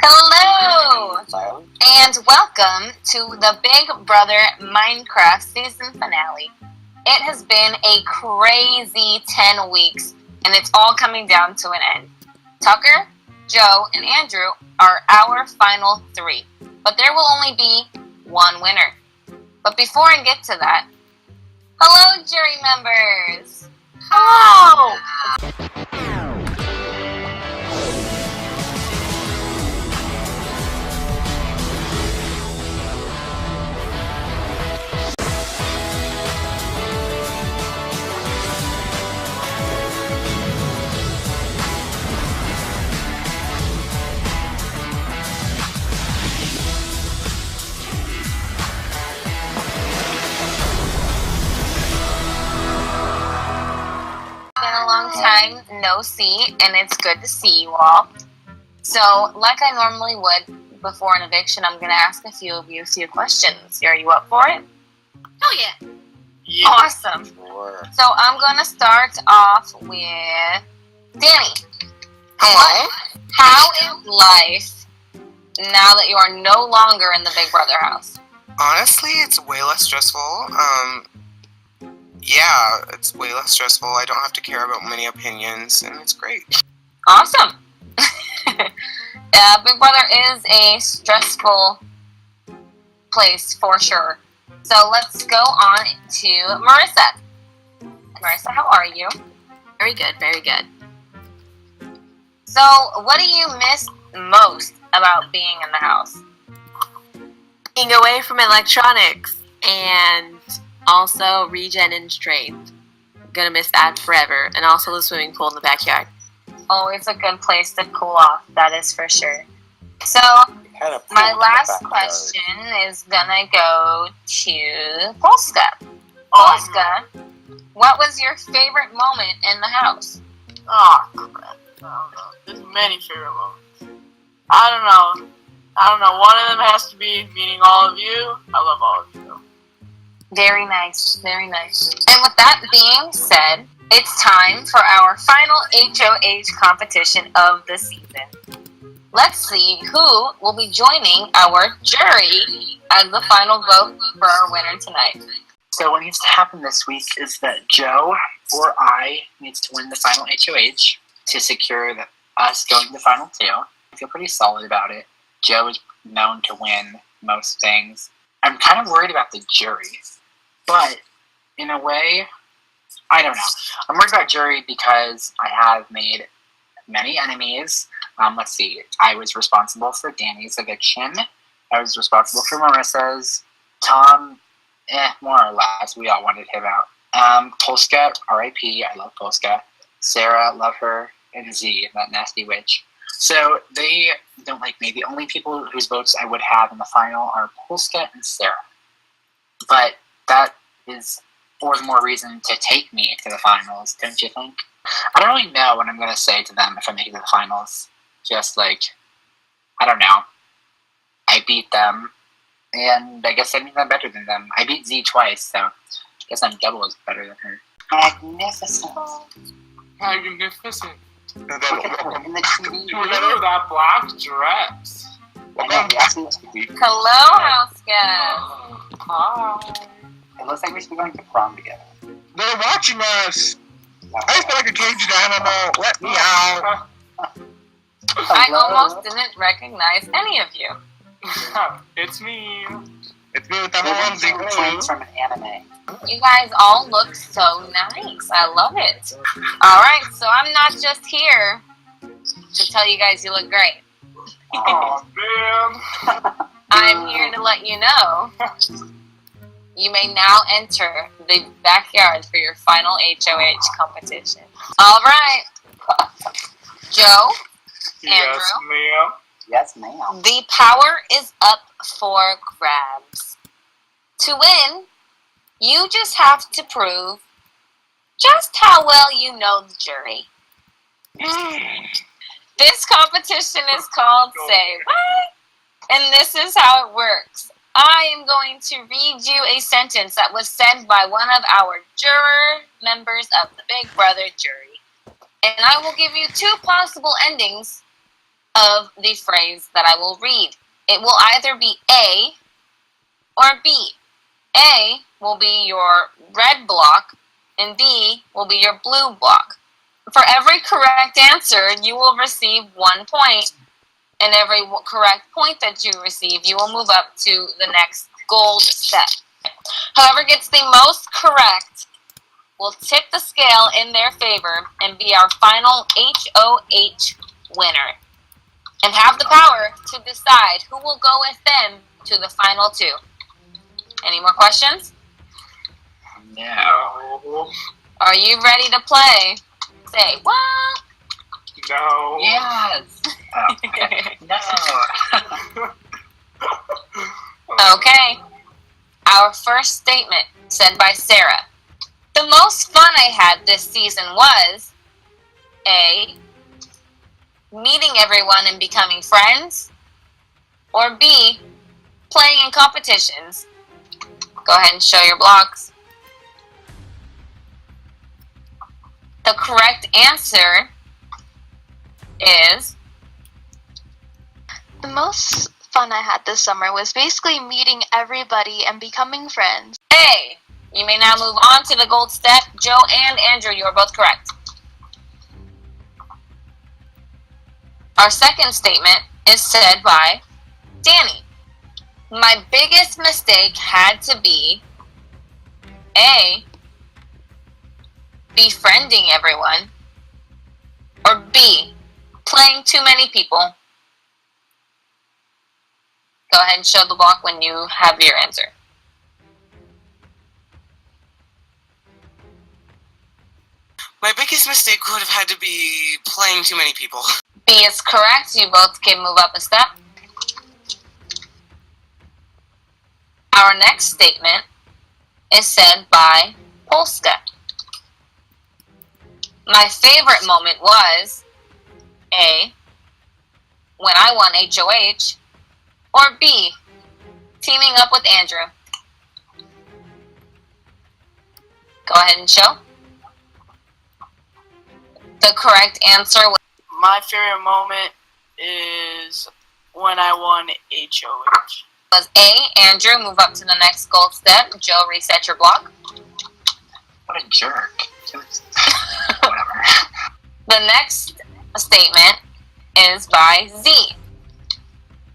Hello, and welcome to the Big Brother Minecraft season finale. It has been a crazy 10 weeks, and it's all coming down to an end. Tucker, Joe, and Andrew are our final three, but there will only be one winner. But before I get to that, hello, jury members! Hello! Been a long time no see, and it's good to see you all. So, like I normally would before an eviction, I'm going to ask a few questions. Are you up for it? Oh yeah. Awesome. Sure. So, I'm going to start off with Danny. Hello. How is life now that you are no longer in the Big Brother house? Honestly, it's way less stressful. Yeah, it's way less stressful. I don't have to care about many opinions, and it's great. Awesome. Big Brother is a stressful place for sure. So let's go on to Marissa. Marissa, how are you? Very good, very good. So, what do you miss most about being in the house? Being away from electronics and also regen and strength. I'm gonna miss that forever. And also the swimming pool in the backyard. Always a good place to cool off, that is for sure. So, my last question is gonna go to Polska. Polska, what was your favorite moment in the house? Oh, crap. I don't know. There's many favorite moments. I don't know. One of them has to be meeting all of you. I love all of you. Very nice, very nice. And with that being said, it's time for our final HOH competition of the season. Let's see who will be joining our jury as the final vote for our winner tonight. So what needs to happen this week is that Joe or I needs to win the final HOH to secure us going to the final two. I feel pretty solid about it. Joe is known to win most things. I'm kind of worried about the jury, but in a way, I don't know. I'm worried about jury because I have made many enemies. Let's see. I was responsible for Danny's eviction. I was responsible for Marissa's. Tom, more or less. We all wanted him out. Polska, R.I.P. I love Polska. Sarah, love her. And Z, that nasty witch. So they don't like me. The only people whose votes I would have in the final are Polska and Sarah. But that is all the more reason to take me to the finals, don't you think? I don't really know what I'm going to say to them if I make it to the finals. Just like, I don't know. I beat them, and I guess I think I'm better than them. I beat Z twice, so I guess I'm double as better than her. Magnificent. Magnificent. Look at her in the TV. Look at that black dress. Hello, house guest. Hi. It looks like we should be going to prom together. They're watching us. I just feel like a caged animal. Let me out. I almost didn't recognize any of you. It's me. It's me with that onesie. From an anime. You guys all look so nice. I love it. Alright, so I'm not just here to tell you guys you look great. Oh, man. I'm here to let you know you may now enter the backyard for your final HOH competition. Alright. Joe, Andrew, Yes, ma'am. Yes, ma'am. the power is up for grabs. To win, you just have to prove just how well you know the jury. This competition is called Say What? And this is how it works. I am going to read you a sentence that was said by one of our juror members of the Big Brother jury. And I will give you two possible endings of the phrase that I will read. It will either be A or B. A will be your red block, and B will be your blue block. For every correct answer, you will receive 1 point, and every correct point that you receive, you will move up to the next gold step. Whoever gets the most correct will tip the scale in their favor and be our final HOH winner, and have the power to decide who will go with them to the final 2. Any more questions? No. Are you ready to play? Say what? No. Yes. Oh, okay. No. Okay. Our first statement, said by Sarah. The most fun I had this season was A, meeting everyone and becoming friends, or B, playing in competitions. Go ahead and show your blocks. The correct answer is The most fun I had this summer was basically meeting everybody and becoming friends. A. You may now move on to the gold step. Joe and Andrew, you are both correct. Our second statement is said by Danny. My biggest mistake had to be A, befriending everyone, or B, playing too many people. Go ahead and show the block when you have your answer. My biggest mistake would have had to be playing too many people. B is correct. You both can move up a step. Our next statement is said by Polska. My favorite moment was A, when I won HOH, or B, teaming up with Andrew. Go ahead and show. The correct answer My favorite moment is when I won HOH. was A, Andrew. Move up to the next gold step. Joe, reset your block. What a jerk. Whatever. The next statement is by Z.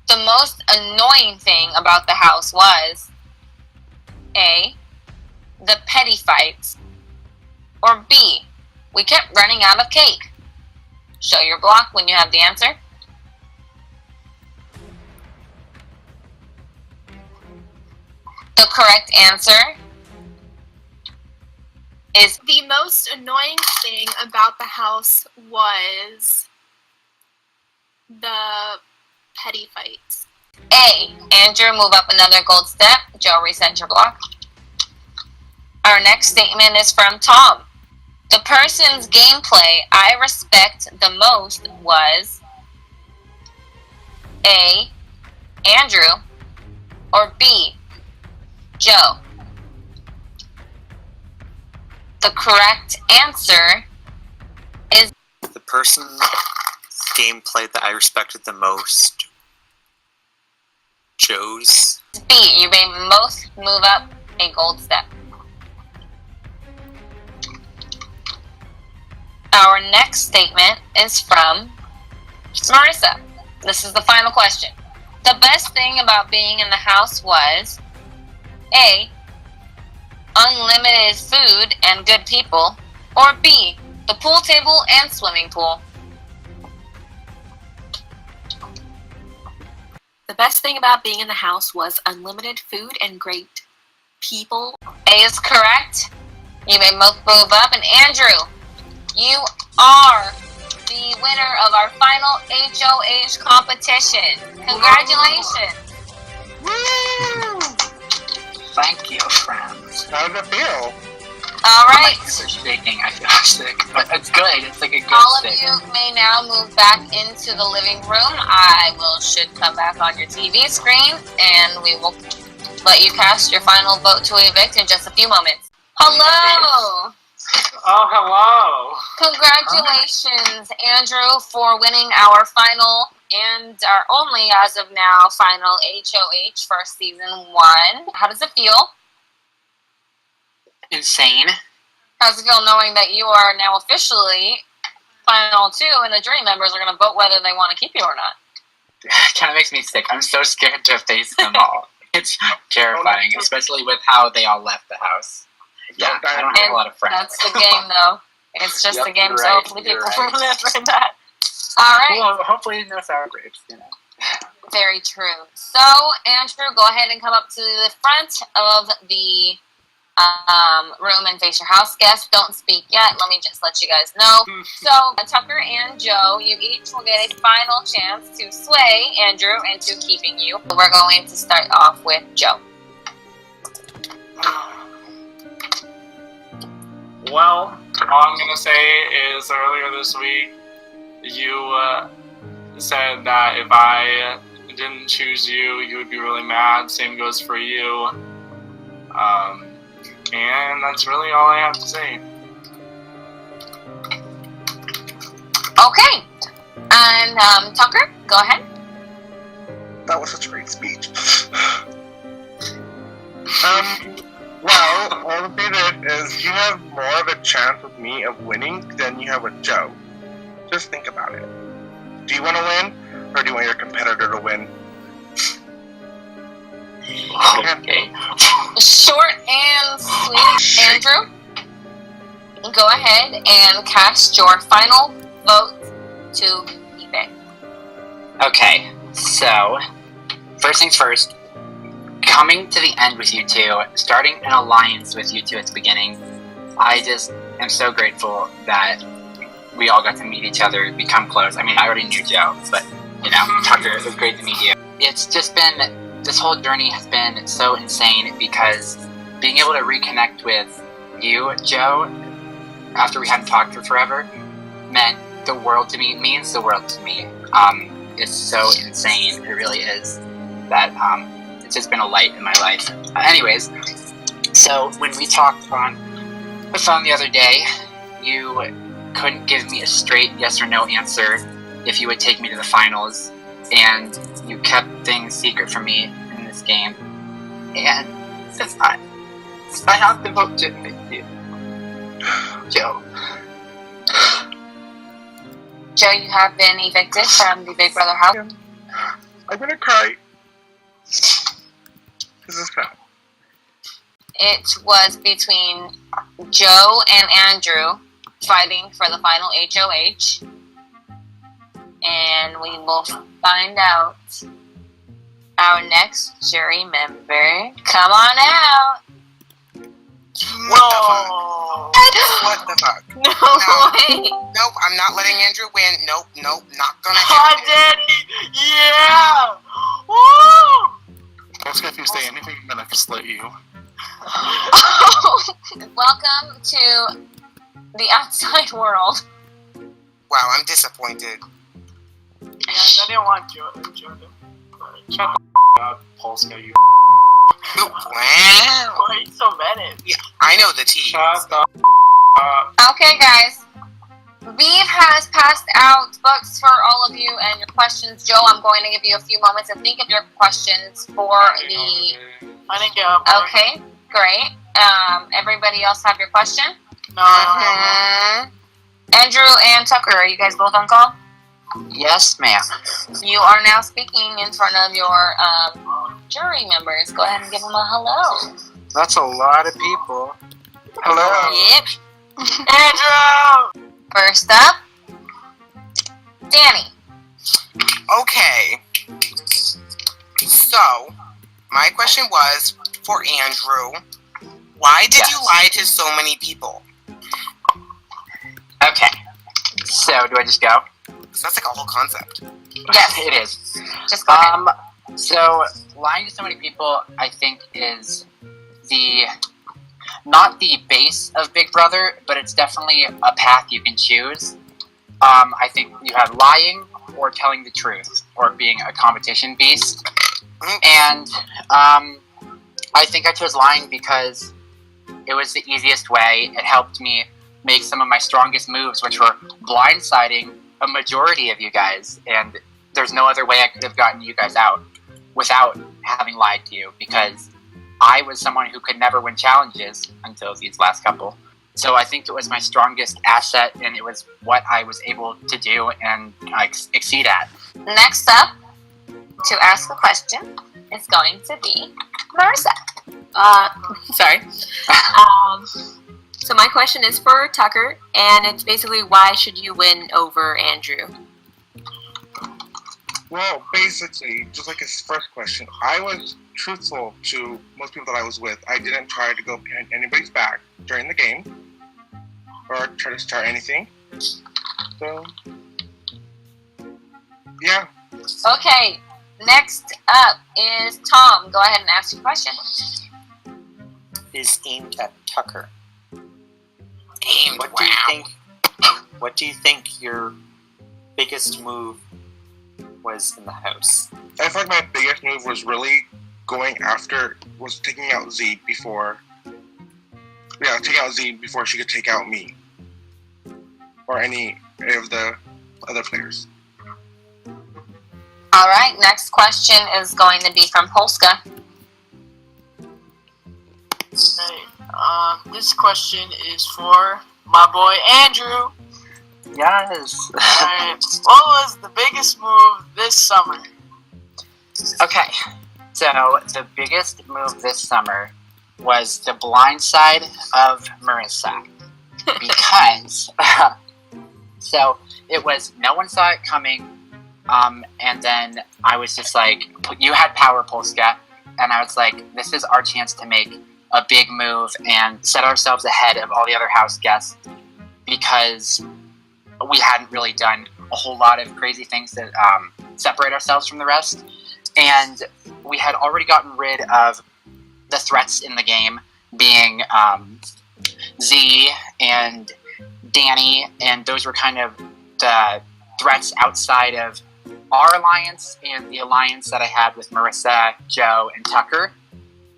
The most annoying thing about the house was A, the petty fights, or B, we kept running out of cake. Show your block when you have the answer. The correct answer is The most annoying thing about the house was the petty fights. A. Andrew, move up another gold step. Joe, reset your block. Our next statement is from Tom. The person's gameplay I respect the most was A, Andrew, or B, Joe. The correct answer is The person's gameplay that I respected the most, Joe's. B. You may both move up a gold step. Our next statement is from Marissa. This is the final question. The best thing about being in the house was A, unlimited food and good people, or B, the pool table and swimming pool. The best thing about being in the house was unlimited food and great people. A is correct. You may both move up. And Andrew, you are the winner of our final HOH competition. Congratulations. Woo! Thank you, friends. How does it feel? All My right. hands are shaking. I feel sick, but it's good. It's like a good All of sick. you may now move back into the living room. Should come back on your TV screen, and we will let you cast your final vote to evict in just a few moments. Hello. Oh, hello. Congratulations, Andrew, for winning our final and our only, as of now, final HOH for season 1. How does it feel? Insane. How does it feel knowing that you are now officially final 2 and the jury members are going to vote whether they want to keep you or not? It kind of makes me sick. I'm so scared to face them all. It's terrifying, especially with how they all left the house. Yeah, I don't have a lot of friends. That's the game, though. It's just the game, you're so right, hopefully you're people right. remember that. All right. Well, hopefully no sour grapes, you know. Very true. So, Andrew, go ahead and come up to the front of the room and face your house guests. Don't speak yet. Let me just let you guys know. So, Tucker and Joe, you each will get a final chance to sway Andrew into keeping you. We're going to start off with Joe. Well, all I'm gonna say is earlier this week, you said that if I didn't choose you, you would be really mad. Same goes for you. And that's really all I have to say. Okay. And Tucker, go ahead. That was such a great speech. Well, all I'll say this is you have more of a chance with me of winning than you have with Joe. Just think about it. Do you want to win, or do you want your competitor to win? Okay. Short and sweet. Andrew, go ahead and cast your final vote to keep it. Okay, so, first things first, coming to the end with you two, starting an alliance with you two at the beginning, I just am so grateful that we all got to meet each other, become close. I mean, I already knew Joe, but, you know, Tucker, it was great to meet you. It's just been, this whole journey has been so insane because being able to reconnect with you, Joe, after we hadn't talked for forever, meant the world to me, means the world to me. It's so insane, it really is, that it's just been a light in my life. Anyways, so when we talked on the phone the other day, you couldn't give me a straight yes or no answer if you would take me to the finals, and you kept things secret from me in this game. And I have to vote to you, Joe. Joe, you have been evicted from the Big Brother house. I'm gonna cry. This is bad. It was between Joe and Andrew fighting for the final HOH. And we will find out our next jury member. Come on out. Whoa! What the fuck? No No. way. Nope, I'm not letting Andrew win. Nope, not gonna Hi, happen. Daddy! Yeah! Woo! That's if you say anything, then I just let you. Welcome to the outside world. Wow, I'm disappointed. Guys, I didn't want you. Shut the up, Polska, you. Wow. Why are you so mad at me? Yeah, I know the tea. Shut the up. Okay, guys. Beeve has passed out books for all of you and your questions. Joe, I'm going to give you a few moments to think of your questions for the... I didn't get up. Okay, great. Everybody else have your question? No. Andrew and Tucker, are you guys both on call? Yes, ma'am. You are now speaking in front of your jury members. Go ahead and give them a hello. That's a lot of people. Hello. Yep. Andrew! First up, Danny. Okay. So, my question was for Andrew. Why did you lie to so many people? Okay, so do I just go? 'Cause that's like a whole concept. Yes. It is. Just go ahead. So lying to so many people, I think, is not the base of Big Brother, but it's definitely a path you can choose. I think you have lying or telling the truth or being a competition beast. And I think I chose lying because it was the easiest way. It helped me make some of my strongest moves, which were blindsiding a majority of you guys. And there's no other way I could have gotten you guys out without having lied to you, because I was someone who could never win challenges until these last couple. So I think it was my strongest asset, and it was what I was able to do and exceed at. Next up, to ask a question, is going to be Marissa. Sorry. So my question is for Tucker, and it's basically, why should you win over Andrew? Well, basically, just like his first question, I was truthful to most people that I was with. I didn't try to go behind anybody's back during the game or try to start anything. So, yeah. Okay, next up is Tom. Go ahead and ask your question. Is aimed at Tucker. Aimed, What do you think your biggest move was in the house? I feel like my biggest move was really taking out Z before. Yeah, taking out Z before she could take out me. Or any of the other players. All right, next question is going to be from Polska. Hey, this question is for my boy Andrew. Yes. Alright, what was the biggest move this summer? Okay, so the biggest move this summer was the blindside of Marissa. Because, so it was, no one saw it coming, and then I was just like, you had power, Polska, and I was like, this is our chance to make a big move and set ourselves ahead of all the other house guests, because we hadn't really done a whole lot of crazy things that separate ourselves from the rest. And we had already gotten rid of the threats in the game, being Z and Danny, and those were kind of the threats outside of our alliance and the alliance that I had with Marissa, Joe, and Tucker.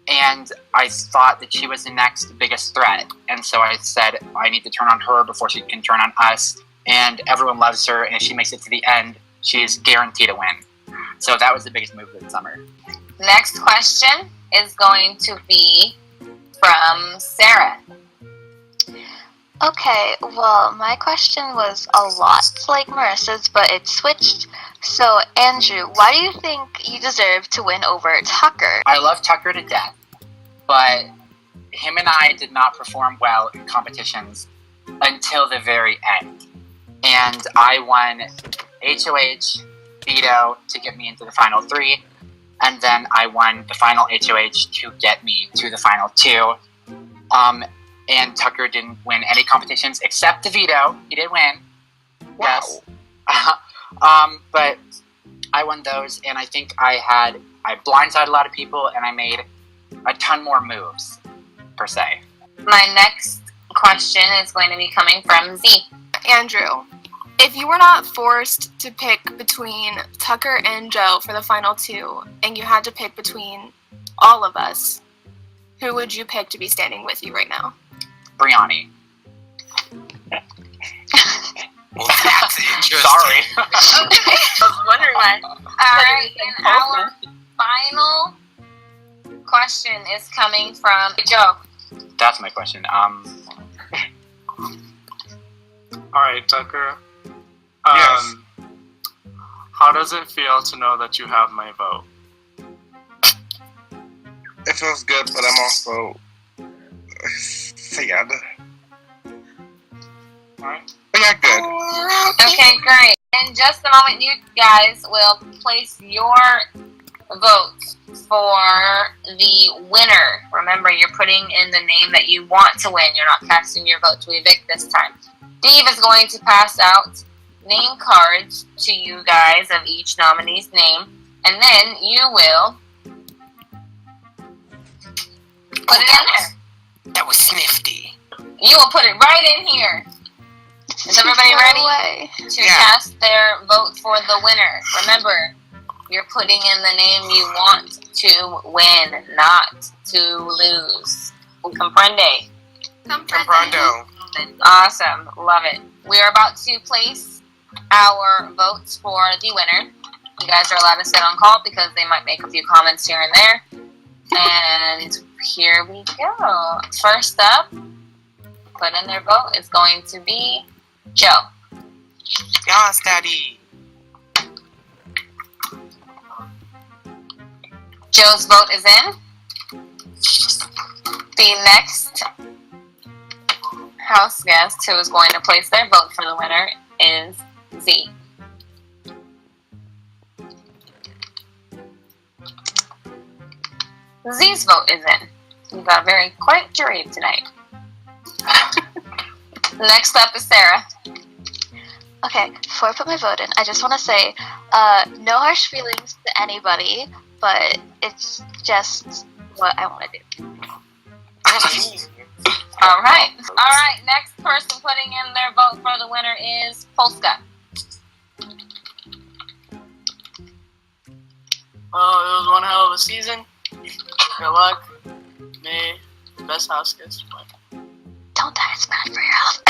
And I thought that she was the next biggest threat. And so I said, I need to turn on her before she can turn on us. And everyone loves her, and if she makes it to the end, she's guaranteed to win. So that was the biggest move of the summer. Next question is going to be from Sarah. Okay, well, my question was a lot like Marissa's, but it switched. So, Andrew, why do you think you deserve to win over Tucker? I love Tucker to death, but him and I did not perform well in competitions until the very end. And I won HOH, veto to get me into the final 3, and then I won the final HOH to get me to the final 2. And Tucker didn't win any competitions except the veto. He did win. Wow. Yes. But I won those, and I think I blindsided a lot of people, and I made a ton more moves, per se. My next question is going to be coming from Z. Andrew, if you were not forced to pick between Tucker and Joe for the final 2, and you had to pick between all of us, who would you pick to be standing with you right now? Brianni. Well, that's interesting. Sorry. I was wondering why. Alright, and our final question is coming from Joe. That's my question. Alright, Tucker. Yes. How does it feel to know that you have my vote? It feels good, but I'm also sad. Alright. But yeah, good. Okay, great. In just a moment, you guys will place your votes for the winner. Remember, you're putting in the name that you want to win. You're not casting your vote to evict this time. Steve is going to pass out name cards to you guys of each nominee's name, and then you will put it in there. That was snifty. You will put it right in here. Is everybody No ready way. to Yeah. cast their vote for the winner? Remember, you're putting in the name you want to win, not to lose. Comprende? Comprando. Awesome. Love it. We are about to place our votes for the winner. You guys are allowed to sit on call because they might make a few comments here and there. And here we go. First up, put in their vote is going to be Joe. Yes, Daddy. Joe's vote is in. The next house guest who is going to place their vote for the winner is Z. Z's vote is in. We've got a very quiet jury tonight. Next up is Sarah. Okay, before I put my vote in, I just want to say, no harsh feelings to anybody, but it's just what I want to do. All right. Next person putting in their vote for the winner is Polska. Well, it was one hell of a season. Good luck. May the best house gets win. Don't die, it's bad for your health.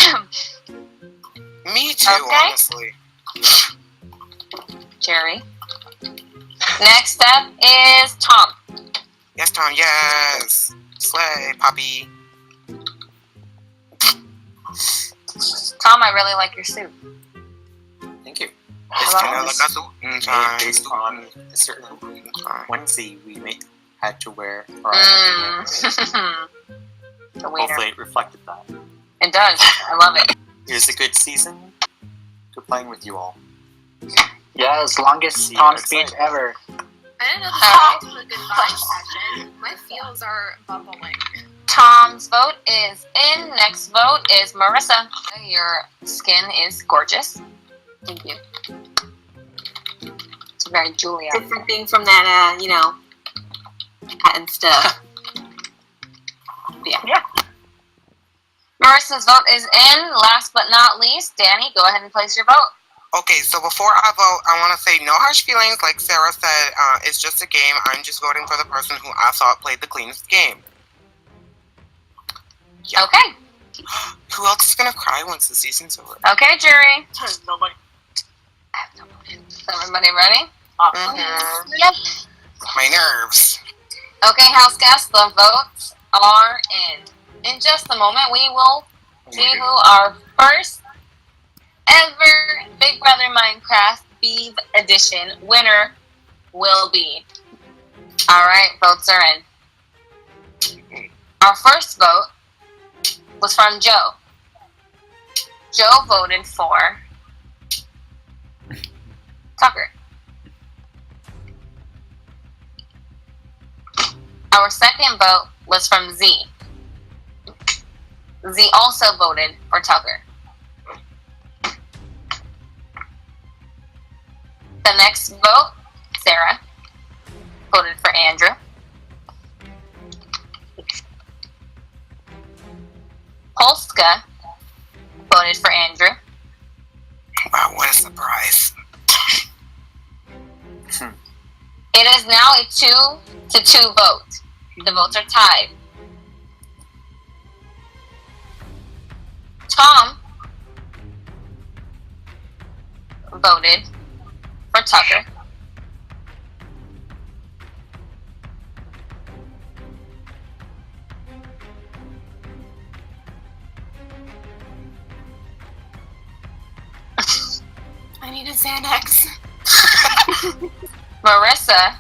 Me too, Okay. honestly. Jerry. Next up is Tom. Yes, Tom, yes. Slay, Poppy. Tom, I really like your suit. Thank you. It's Hello? kind of like a suit time. Based on a certain onesie we had to wear. Or I had to wear. The wiener. Hopefully it reflected that. It does. I love it. It was a good season. Good playing with you all. Yes, longest See you Tom next speech time. ever. I didn't know this was a goodbye session. My feels are bubbling. Tom's vote is in. Next vote is Marissa. Your skin is gorgeous. Thank you. It's very Julia. Different thing from that, hat and stuff. Yeah. Marissa's vote is in. Last but not least, Danny, go ahead and place your vote. Okay, so before I vote, I want to say no harsh feelings. Like Sarah said, it's just a game. I'm just voting for the person who I thought played the cleanest game. Yeah. Okay. Who else is gonna cry once the season's over? Okay, jury. Nobody. Is everybody ready? Mhm. Yep. My nerves. Okay, house guests, the votes are in. In just a moment, we will see who our first ever Big Brother Minecraft Beeve Edition winner will be. Alright, votes are in. Our first vote was from Joe. Joe voted for Tucker. Our second vote was from Z. Z also voted for Tucker. The next vote, Sarah, voted for Andrew. Polska voted for Andrew. Wow, what a surprise. It is now a 2-2 vote. The votes are tied. Tom voted for Tucker. I need a Xanax. Marissa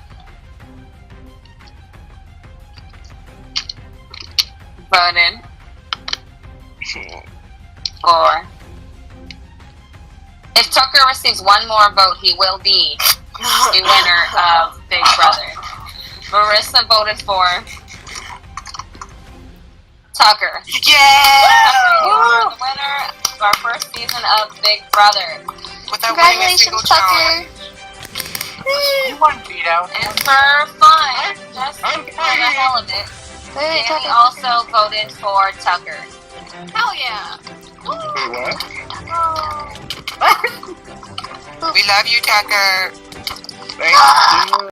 voted for. If Tucker receives one more vote, he will be the winner of Big Brother. Marissa voted for Tucker. Yeah! You are the winner of our first season of Big Brother. Without winning a single Congratulations, Tucker. challenge. You won, Vito. And for fun, just for the hell of it, Wait, Danny Tucker. also voted for Tucker. Hell yeah. Wait, what? We love you, Tucker. Thank you.